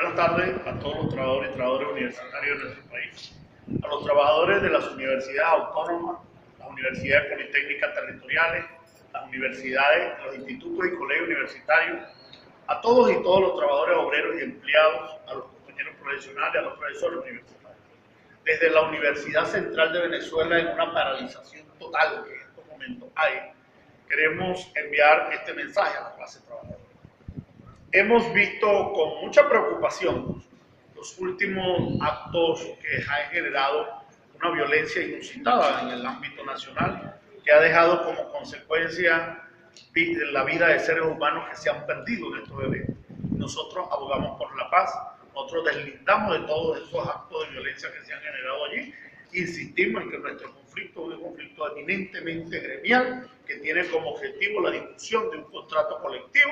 Buenas tardes a todos los trabajadores y trabajadoras universitarios de nuestro país, a los trabajadores de las universidades autónomas, las universidades politécnicas territoriales, las universidades, los institutos y colegios universitarios, a todos y todos los trabajadores obreros y empleados, a los compañeros profesionales, a los profesores universitarios. Desde la Universidad Central de Venezuela, en una paralización total que en estos momentos hay, queremos enviar este mensaje a la clase trabajadora. Hemos visto con mucha preocupación los últimos actos que han generado una violencia inusitada en el ámbito nacional, que ha dejado como consecuencia la vida de seres humanos que se han perdido en estos eventos. Nosotros abogamos por la paz, nosotros deslindamos de todos esos actos de violencia que se han generado allí, insistimos en que nuestro conflicto es un conflicto eminentemente gremial, que tiene como objetivo la discusión de un contrato colectivo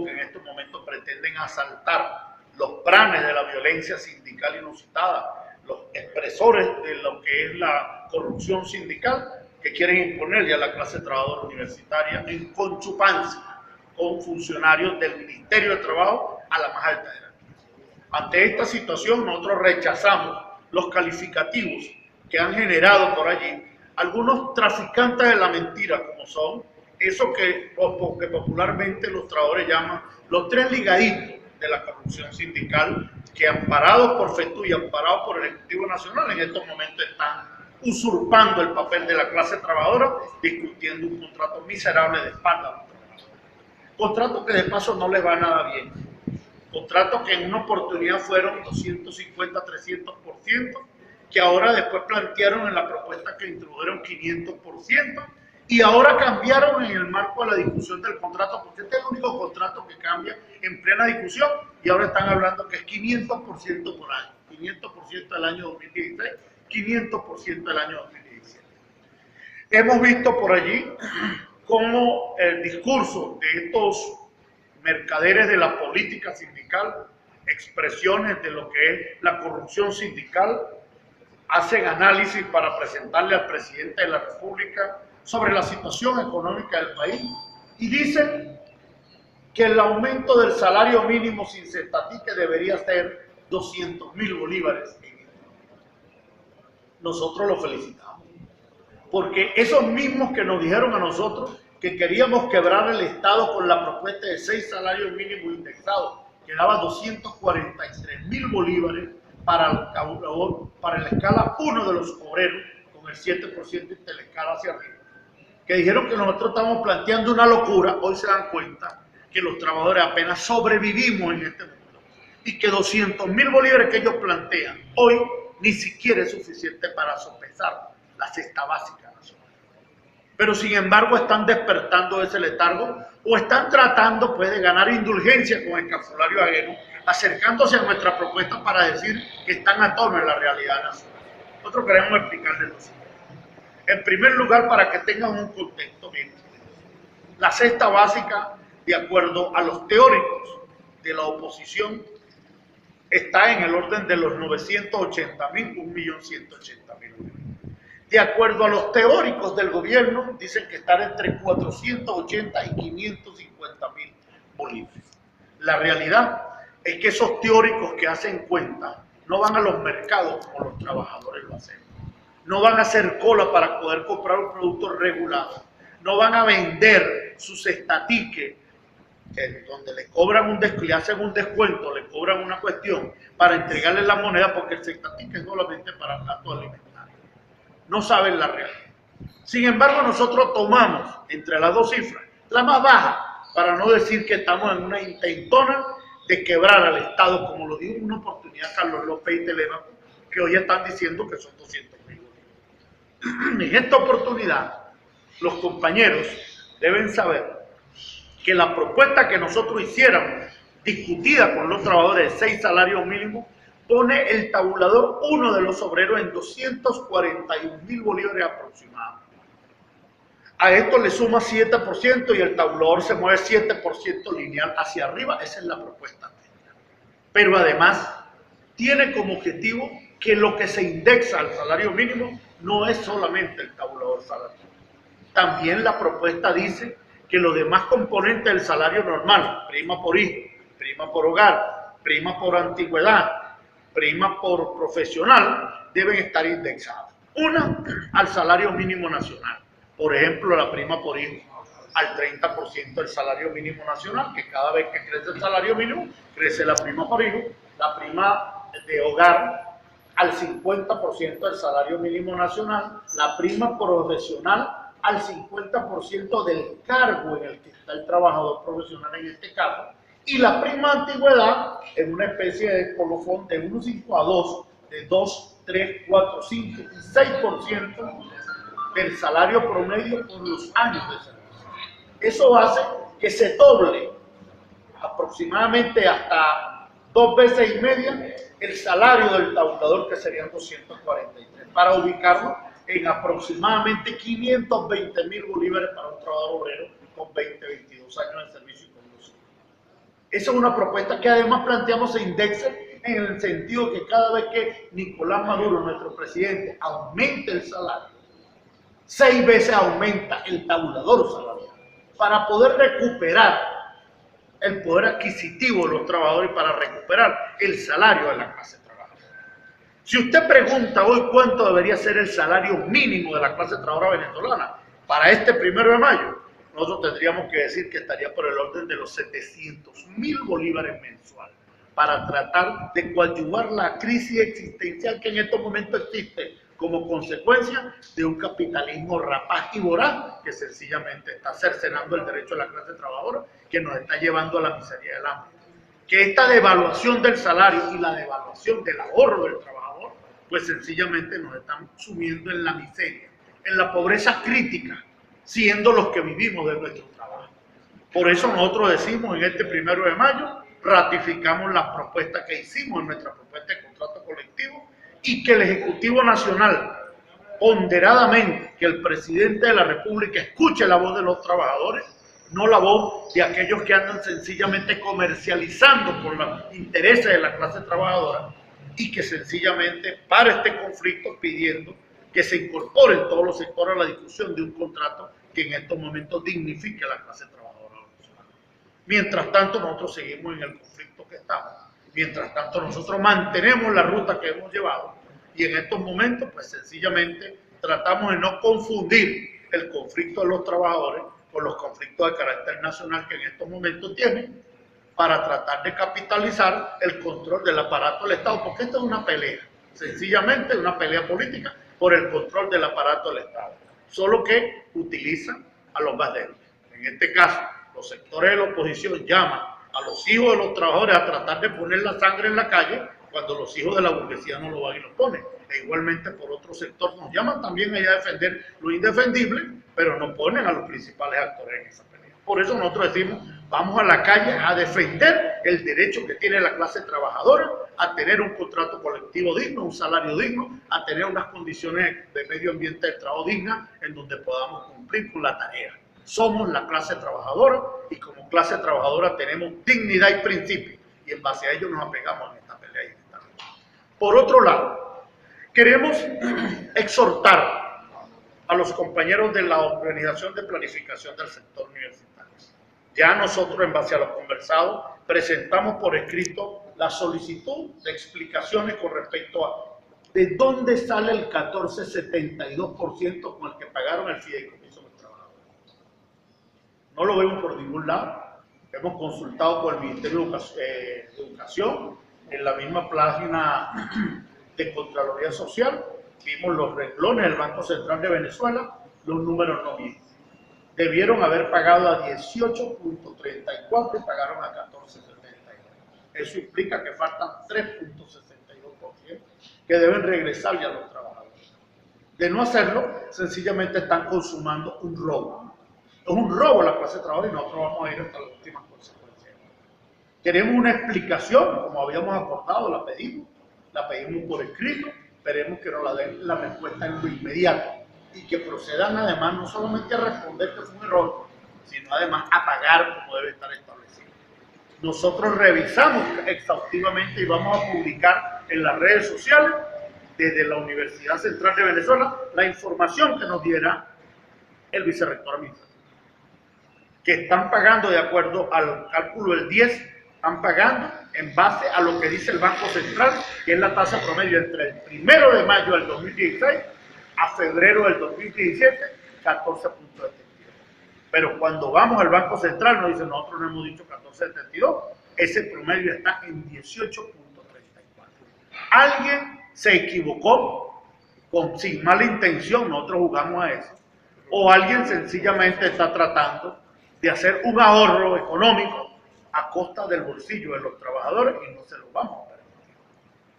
que en estos momentos pretenden asaltar los planes de la violencia sindical inusitada, los expresores de lo que es la corrupción sindical, que quieren imponerle a la clase trabajadora universitaria en conchupancia con funcionarios del Ministerio de Trabajo a la más alta jerarquía. Ante esta situación, nosotros rechazamos los calificativos que han generado por allí algunos traficantes de la mentira, como son eso que popularmente los trabajadores llaman los tres ligaditos de la corrupción sindical, que amparados por FETU y amparados por el Ejecutivo Nacional, en estos momentos están usurpando el papel de la clase trabajadora, discutiendo un contrato miserable de espalda. Contrato que de paso no les va nada bien. Contratos que en una oportunidad fueron 250, 300%, que ahora después plantearon en la propuesta que introdujeron 500%, y ahora cambiaron en el marco de la discusión del contrato, porque este es el único contrato que cambia en plena discusión, y ahora están hablando que es 500% por año, 500% del año 2016, 500% del año 2017. Hemos visto por allí cómo el discurso de estos mercaderes de la política sindical, expresiones de lo que es la corrupción sindical, hacen análisis para presentarle al presidente de la República sobre la situación económica del país y dicen que el aumento del salario mínimo sin cestatique debería ser 200.000 bolívares. Nosotros lo felicitamos, porque esos mismos que nos dijeron a nosotros que queríamos quebrar el Estado con la propuesta de 6 salarios mínimos indexados, que daba 243.000 bolívares para la escala 1 de los obreros, con el 7% de la escala hacia arriba, que dijeron que nosotros estamos planteando una locura. Hoy se dan cuenta que los trabajadores apenas sobrevivimos en este mundo y que 200.000 bolívares que ellos plantean hoy ni siquiera es suficiente para sopesar la cesta básica nacional. Pero sin embargo están despertando ese letargo o están tratando pues de ganar indulgencia con escapulario ajeno, acercándose a nuestra propuesta para decir que están a tono en la realidad nacional. Nosotros queremos explicarles lo siguiente. En primer lugar, para que tengan un contexto bien, la cesta básica, de acuerdo a los teóricos de la oposición, está en el orden de los 980.000, 1.180.000. De acuerdo a los teóricos del gobierno, dicen que están entre 480 y 550.000 bolívares. La realidad es que esos teóricos que hacen cuenta no van a los mercados como los trabajadores lo hacen. No van a hacer cola para poder comprar un producto regulado. No van a vender sus estatiques, donde le cobran le hacen un descuento, le cobran una cuestión para entregarle la moneda, porque el estatique es solamente para gasto alimentario. No saben la realidad. Sin embargo, nosotros tomamos entre las dos cifras la más baja, para no decir que estamos en una intentona de quebrar al Estado, como lo dijo en una oportunidad Carlos López y Telemaco, que hoy están diciendo que son 200.000. En esta oportunidad, los compañeros deben saber que la propuesta que nosotros hiciéramos, discutida con los trabajadores de 6 salarios mínimos, pone el tabulador 1 de los obreros en 241.000 bolívares aproximadamente. A esto le suma 7% y el tabulador se mueve 7% lineal hacia arriba. Esa es la propuesta. Pero además tiene como objetivo que lo que se indexa al salario mínimo no es solamente el tabulador salarial. También la propuesta dice que los demás componentes del salario normal, prima por hijo, prima por hogar, prima por antigüedad, prima por profesional, deben estar indexadas. Una, al salario mínimo nacional. Por ejemplo, la prima por hijo al 30% del salario mínimo nacional, que cada vez que crece el salario mínimo, crece la prima por hijo. La prima de hogar al 50% del salario mínimo nacional, la prima profesional al 50% del cargo en el que está el trabajador profesional en este caso, y la prima de antigüedad en una especie de colofón de 1,5 a 2, de 2, 3, 4, 5 y 6% del salario promedio por los años de servicio. Eso hace que se doble aproximadamente hasta 2 veces y media el salario del tabulador, que serían 243, para ubicarlo en aproximadamente 520.000 bolívares para un trabajador obrero con 20, 22 años de servicio y conducción. Esa es una propuesta que además planteamos se indexe en el sentido que cada vez que Nicolás Maduro, nuestro presidente, aumente el salario, 6 veces aumenta el tabulador salarial para poder recuperar el poder adquisitivo de los trabajadores y para recuperar el salario de la clase trabajadora. Si usted pregunta hoy cuánto debería ser el salario mínimo de la clase trabajadora venezolana para este 1 de mayo, nosotros tendríamos que decir que estaría por el orden de los 700.000 bolívares mensuales para tratar de coadyuvar la crisis existencial que en estos momentos existe como consecuencia de un capitalismo rapaz y voraz que sencillamente está cercenando el derecho de la clase trabajadora, que nos está llevando a la miseria del hambre. Que esta devaluación del salario y la devaluación del ahorro del trabajador, pues sencillamente nos están sumiendo en la miseria, en la pobreza crítica, siendo los que vivimos de nuestro trabajo. Por eso nosotros decimos en este 1 de mayo, ratificamos las propuestas que hicimos en nuestra propuesta de contrato colectivo, y que el Ejecutivo Nacional, ponderadamente, que el Presidente de la República escuche la voz de los trabajadores, no la voz de aquellos que andan sencillamente comercializando por los intereses de la clase trabajadora, y que sencillamente para este conflicto pidiendo que se incorporen todos los sectores a la discusión de un contrato que en estos momentos dignifique a la clase trabajadora venezolana. Mientras tanto, nosotros seguimos en el conflicto que estamos. Mientras tanto, nosotros mantenemos la ruta que hemos llevado y en estos momentos, pues sencillamente tratamos de no confundir el conflicto de los trabajadores con los conflictos de carácter nacional que en estos momentos tienen para tratar de capitalizar el control del aparato del Estado, porque esto es una pelea, sencillamente una pelea política por el control del aparato del Estado, solo que utilizan a los más débiles. En este caso, los sectores de la oposición llaman a los hijos de los trabajadores a tratar de poner la sangre en la calle cuando los hijos de la burguesía no lo van y lo ponen. E igualmente por otro sector nos llaman también allá a defender lo indefendible, pero no ponen a los principales actores en esa pelea. Por eso nosotros decimos, vamos a la calle a defender el derecho que tiene la clase trabajadora a tener un contrato colectivo digno, un salario digno, a tener unas condiciones de medio ambiente de trabajo dignas en donde podamos cumplir con la tarea. Somos la clase trabajadora y como clase trabajadora tenemos dignidad y principios y en base a ello nos apegamos en esta pelea y en esta lucha. Por otro lado, queremos exhortar a los compañeros de la Organización de Planificación del Sector Universitario. Ya nosotros, en base a lo conversado, presentamos por escrito la solicitud de explicaciones con respecto a de dónde sale el 14,72% con el que pagaron el fideicomiso de los trabajadores. No lo vemos por ningún lado. Hemos consultado con el Ministerio de Educación, en la misma página de Contraloría Social, vimos los renglones del Banco Central de Venezuela, los números no vienen. Debieron haber pagado a 18.34 y pagaron a 14.72. Eso implica que faltan 3.62% que deben regresar ya a los trabajadores. De no hacerlo, sencillamente están consumando un robo. Es un robo a la clase trabajadora y nosotros vamos a ir hasta las últimas consecuencias. Queremos una explicación, como habíamos acordado, la pedimos por escrito, esperemos que nos la den la respuesta en lo inmediato y que procedan además no solamente a responder que fue un error, sino además a pagar como debe estar establecido. Nosotros revisamos exhaustivamente y vamos a publicar en las redes sociales desde la Universidad Central de Venezuela la información que nos diera el vicerrector administrativo, que están pagando de acuerdo al cálculo del 10, están pagando en base a lo que dice el Banco Central, que es la tasa promedio entre el 1 de mayo del 2016 a febrero del 2017, 14.72. Pero cuando vamos al Banco Central nos dicen, nosotros no hemos dicho 14.72, ese promedio está en 18.34. Alguien se equivocó sin mala intención, nosotros jugamos a eso, o alguien sencillamente está tratando de hacer un ahorro económico a costa del bolsillo de los trabajadores y no se lo vamos a permitir.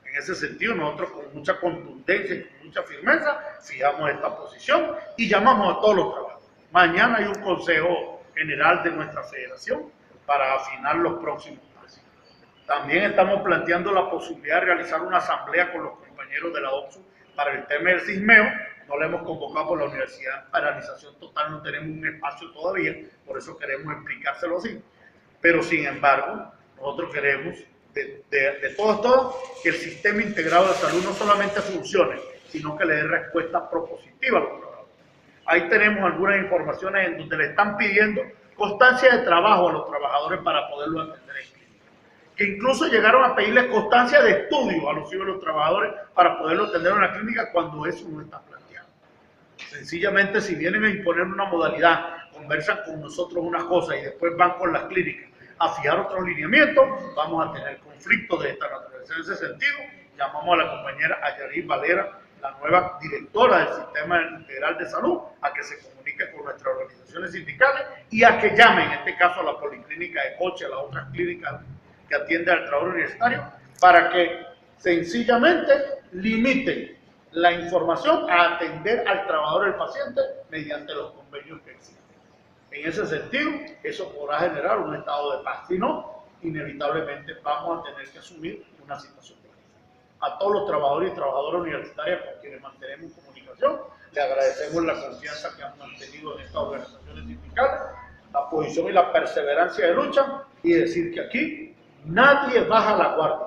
En ese sentido, nosotros con mucha contundencia y con mucha firmeza fijamos esta posición y llamamos a todos los trabajadores. Mañana hay un consejo general de nuestra federación para afinar los próximos pasos. También estamos planteando la posibilidad de realizar una asamblea con los compañeros de la OPSU para el tema del CISMEO. No la hemos convocado por la universidad en paralización total, no tenemos un espacio todavía, por eso queremos explicárselo así. Pero sin embargo, nosotros queremos de todo que el sistema integrado de salud no solamente funcione, sino que le dé respuesta propositiva a los trabajadores. Ahí tenemos algunas informaciones en donde le están pidiendo constancia de trabajo a los trabajadores para poderlo atender en clínica. Que incluso llegaron a pedirles constancia de estudio a los hijos de los trabajadores para poderlo atender en la clínica cuando eso no está planteado. Sencillamente, si vienen a imponer una modalidad, conversan con nosotros una cosa y después van con las clínicas a fijar otros lineamientos, vamos a tener conflictos de esta naturaleza. En ese sentido, llamamos a la compañera Ayari Valera, la nueva directora del Sistema Integral de Salud, a que se comunique con nuestras organizaciones sindicales y a que llame, en este caso, a la Policlínica de Coche, a las otras clínicas que atienden al trabajador universitario, para que sencillamente limiten la información a atender al trabajador, el paciente, mediante los convenios que existen. En ese sentido, eso podrá generar un estado de paz. Si no, inevitablemente vamos a tener que asumir una situación de crisis. A todos los trabajadores y trabajadoras universitarias con quienes mantenemos comunicación, le agradecemos la confianza que han mantenido en estas organizaciones sindicales, la posición y la perseverancia de lucha, y decir que aquí nadie baja la guardia,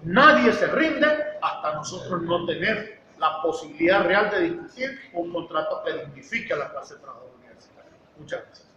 nadie se rinde hasta nosotros no tener la posibilidad real de discutir un contrato que dignifique a la clase trabajadora universitaria. Muchas gracias.